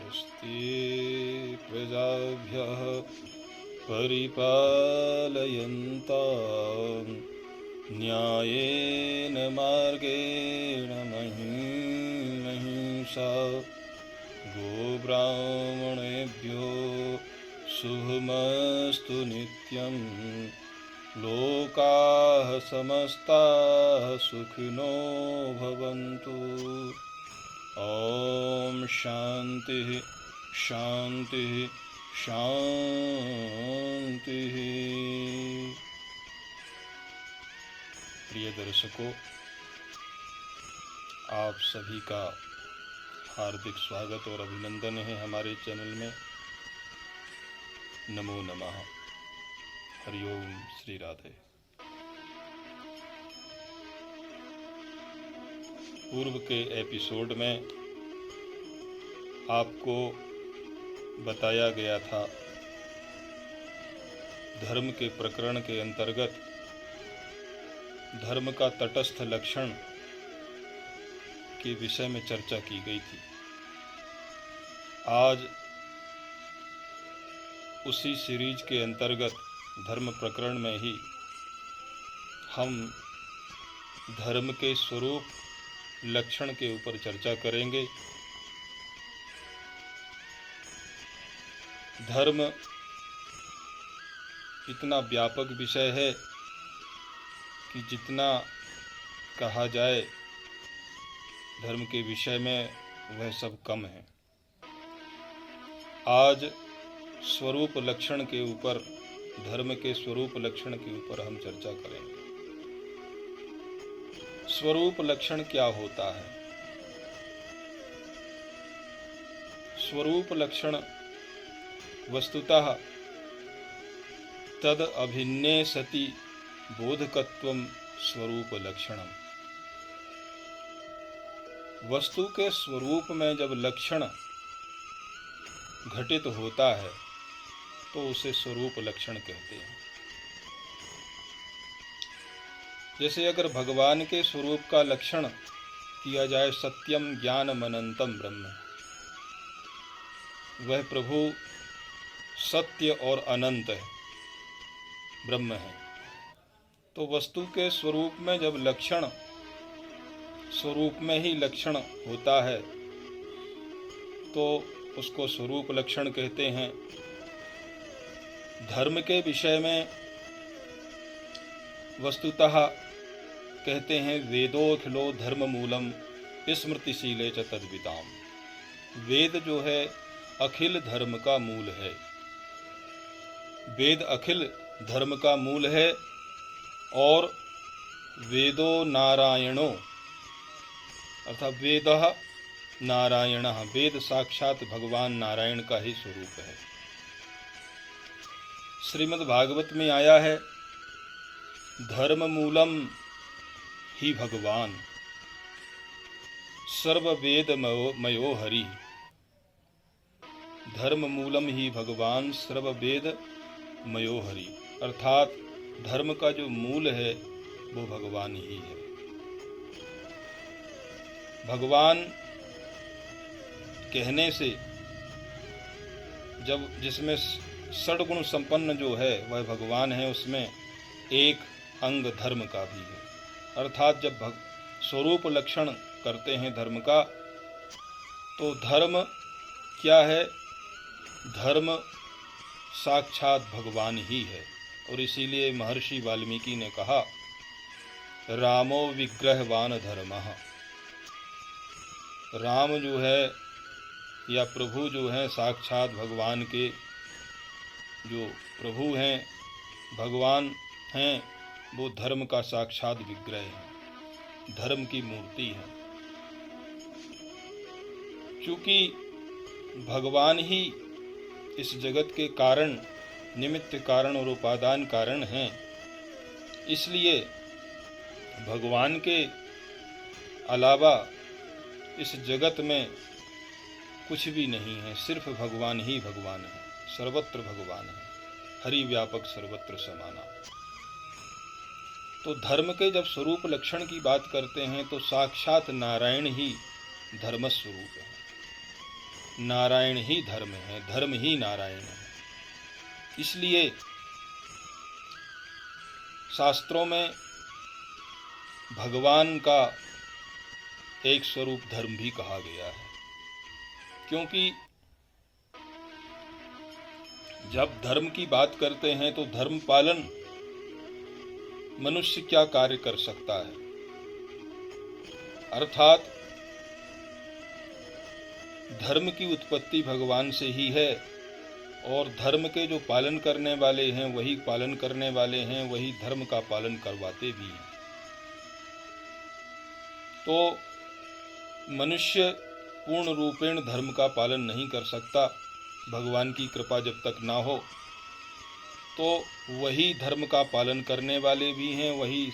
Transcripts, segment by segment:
स्वस्ति प्रजाभ्यः परिपालयन्ताम् न्यायेन मार्गेण महिंसा गोब्राह्मणेभ्यो शुभमस्तु नित्यं लोकाः समस्ताः सुखिनो भवन्तु। ओम शांति शांति शांति। प्रिय दर्शकों, आप सभी का हार्दिक स्वागत और अभिनंदन है हमारे चैनल में। नमो नमः। हरिओम श्री राधे। पूर्व के एपिसोड में आपको बताया गया था धर्म के प्रकरण के अंतर्गत धर्म का तटस्थ लक्षण के विषय में चर्चा की गई थी। आज उसी सीरीज के अंतर्गत धर्म प्रकरण में ही हम धर्म के स्वरूप लक्षण के ऊपर चर्चा करेंगे। धर्म इतना व्यापक विषय है कि जितना कहा जाए धर्म के विषय में वह सब कम है। आज स्वरूप लक्षण के ऊपर, धर्म के स्वरूप लक्षण के ऊपर हम चर्चा करेंगे। स्वरूप लक्षण क्या होता है? स्वरूप लक्षण वस्तुतः तद अभिन्ने सति बोधकत्वम स्वरूप लक्षणम। वस्तु के स्वरूप में जब लक्षण घटित होता है तो उसे स्वरूप लक्षण कहते हैं। जैसे अगर भगवान के स्वरूप का लक्षण किया जाए सत्यम ज्ञानम अनंतम ब्रह्म, वह प्रभु सत्य और अनंत है, ब्रह्म है। तो वस्तु के स्वरूप में जब लक्षण स्वरूप में ही लक्षण होता है तो उसको स्वरूप लक्षण कहते हैं। धर्म के विषय में वस्तुतः कहते हैं वेदोऽखिलो धर्म मूलम स्मृतिशीले च तद्विताम। वेद जो है अखिल धर्म का मूल है। वेद अखिल धर्म का मूल है और वेदो नारायणो अर्थात वेदः नारायणः, वेद साक्षात भगवान नारायण का ही स्वरूप है। श्रीमद् भागवत में आया है धर्म मूलम ही भगवान सर्ववेद मयो हरि। धर्म मूलम ही भगवान सर्ववेद मयो हरि, अर्थात धर्म का जो मूल है वो भगवान ही है। भगवान कहने से जब जिसमें षड्गुण संपन्न जो है वह भगवान है, उसमें एक अंग धर्म का भी है। अर्थात जब स्वरूप लक्षण करते हैं धर्म का तो धर्म क्या है? धर्म साक्षात भगवान ही है। और इसीलिए महर्षि वाल्मीकि ने कहा रामो विग्रहवान धर्मः। राम जो है या प्रभु जो हैं साक्षात भगवान के जो प्रभु हैं, भगवान हैं, वो धर्म का साक्षात विग्रह है, धर्म की मूर्ति है। क्योंकि भगवान ही इस जगत के कारण, निमित्त कारण और उपादान कारण हैं, इसलिए भगवान के अलावा इस जगत में कुछ भी नहीं है। सिर्फ भगवान ही भगवान है, सर्वत्र भगवान है, हरि व्यापक सर्वत्र समाना। तो धर्म के जब स्वरूप लक्षण की बात करते हैं तो साक्षात नारायण ही धर्म स्वरूप है। नारायण ही धर्म है, धर्म ही नारायण है। इसलिए शास्त्रों में भगवान का एक स्वरूप धर्म भी कहा गया है, क्योंकि जब धर्म की बात करते हैं तो धर्म पालन मनुष्य क्या कार्य कर सकता है, अर्थात धर्म की उत्पत्ति भगवान से ही है और धर्म के जो पालन करने वाले हैं वही पालन करने वाले हैं, वही धर्म का पालन करवाते भी हैं। तो मनुष्य पूर्ण रूपेण धर्म का पालन नहीं कर सकता, भगवान की कृपा जब तक ना हो, तो वही धर्म का पालन करने वाले भी हैं, वही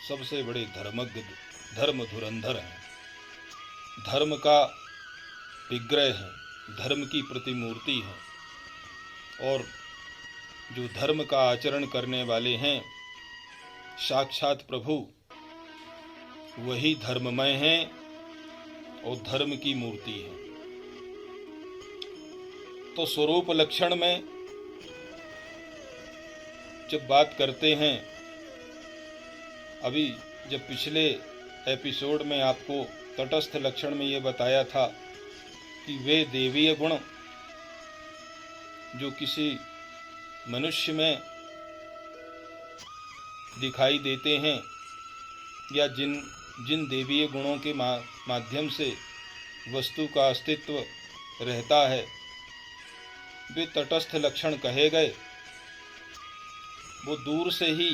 सबसे बड़े धर्मज्ञ, धर्म धुरंधर हैं, धर्म का विग्रह हैं, धर्म की प्रतिमूर्ति हैं। और जो धर्म का आचरण करने वाले हैं साक्षात प्रभु, वही धर्ममय हैं और धर्म की मूर्ति है। तो स्वरूप लक्षण में जब बात करते हैं, अभी जब पिछले एपिसोड में आपको तटस्थ लक्षण में ये बताया था कि वे देवीय गुण जो किसी मनुष्य में दिखाई देते हैं या जिन देवीय गुणों के माध्यम से वस्तु का अस्तित्व रहता है, वे तटस्थ लक्षण कहे गए। वो दूर से ही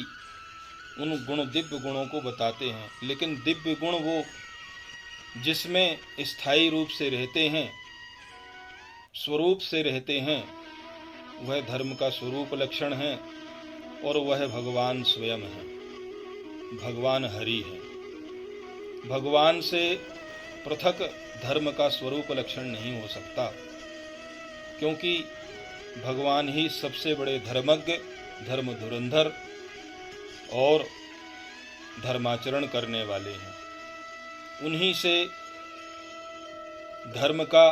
उन दिव्य गुणों को बताते हैं, लेकिन दिव्य गुण वो जिसमें स्थायी रूप से रहते हैं, स्वरूप से रहते हैं, वह धर्म का स्वरूप लक्षण है और वह भगवान स्वयं है, भगवान हरि है। भगवान से पृथक धर्म का स्वरूप लक्षण नहीं हो सकता, क्योंकि भगवान ही सबसे बड़े धर्मज्ञ, धर्म धुरंधर और धर्माचरण करने वाले हैं। उन्हीं से धर्म का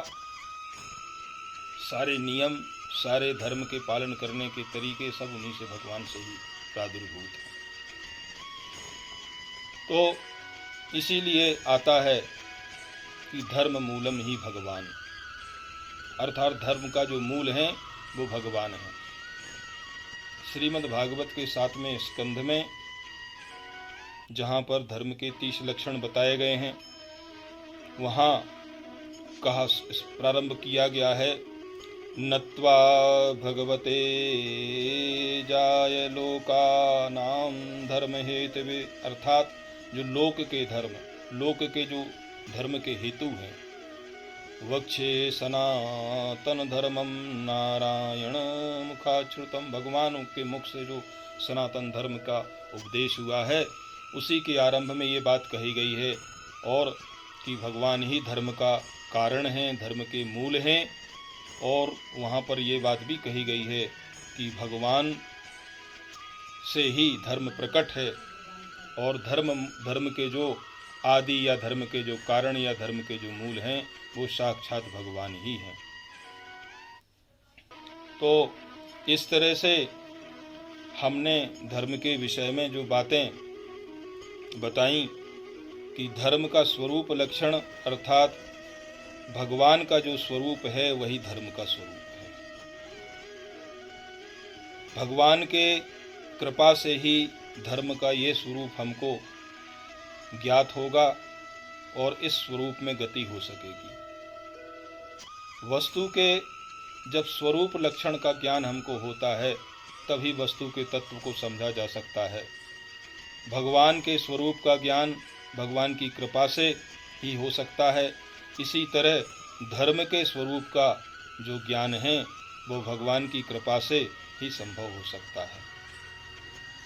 सारे नियम, सारे धर्म के पालन करने के तरीके सब उन्हीं से, भगवान से ही प्रादुर्भूत हैं। तो इसीलिए आता है कि धर्म मूलम ही भगवान, अर्थात धर्म का जो मूल है वो भगवान है। श्रीमद् भागवत के 7वें स्कंध में जहाँ पर धर्म के 30 लक्षण बताए गए हैं, वहाँ कहा प्रारंभ किया गया है, नत्वा भगवते जाय लोकानां धर्म हेतवे, अर्थात जो लोक के धर्म, लोक के जो धर्म के हेतु हैं, वक्षे सनातन धर्मम नारायण मुखाश्रुतम, भगवान के मुख से जो सनातन धर्म का उपदेश हुआ है उसी के आरंभ में ये बात कही गई है, और कि भगवान ही धर्म का कारण हैं, धर्म के मूल हैं। और वहाँ पर ये बात भी कही गई है कि भगवान से ही धर्म प्रकट है और धर्म के जो आदि या धर्म के जो कारण या धर्म के जो मूल हैं वो साक्षात भगवान ही हैं। तो इस तरह से हमने धर्म के विषय में जो बातें बताई कि धर्म का स्वरूप लक्षण अर्थात भगवान का जो स्वरूप है वही धर्म का स्वरूप है। भगवान के कृपा से ही धर्म का ये स्वरूप हमको ज्ञात होगा और इस स्वरूप में गति हो सकेगी। वस्तु के जब स्वरूप लक्षण का ज्ञान हमको होता है तभी वस्तु के तत्व को समझा जा सकता है। भगवान के स्वरूप का ज्ञान भगवान की कृपा से ही हो सकता है। इसी तरह धर्म के स्वरूप का जो ज्ञान है वो भगवान की कृपा से ही संभव हो सकता है।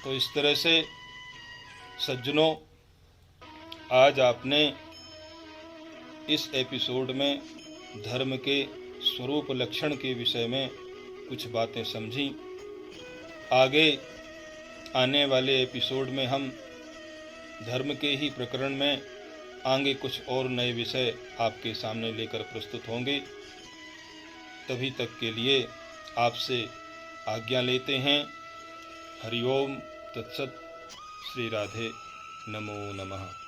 तो इस तरह से सज्जनों, आज आपने इस एपिसोड में धर्म के स्वरूप लक्षण के विषय में कुछ बातें समझी। आगे आने वाले एपिसोड में हम धर्म के ही प्रकरण में आगे कुछ और नए विषय आपके सामने लेकर प्रस्तुत होंगे। तभी तक के लिए आपसे आज्ञा लेते हैं। हरि ओम तत्सत। श्री राधे। नमो नमः।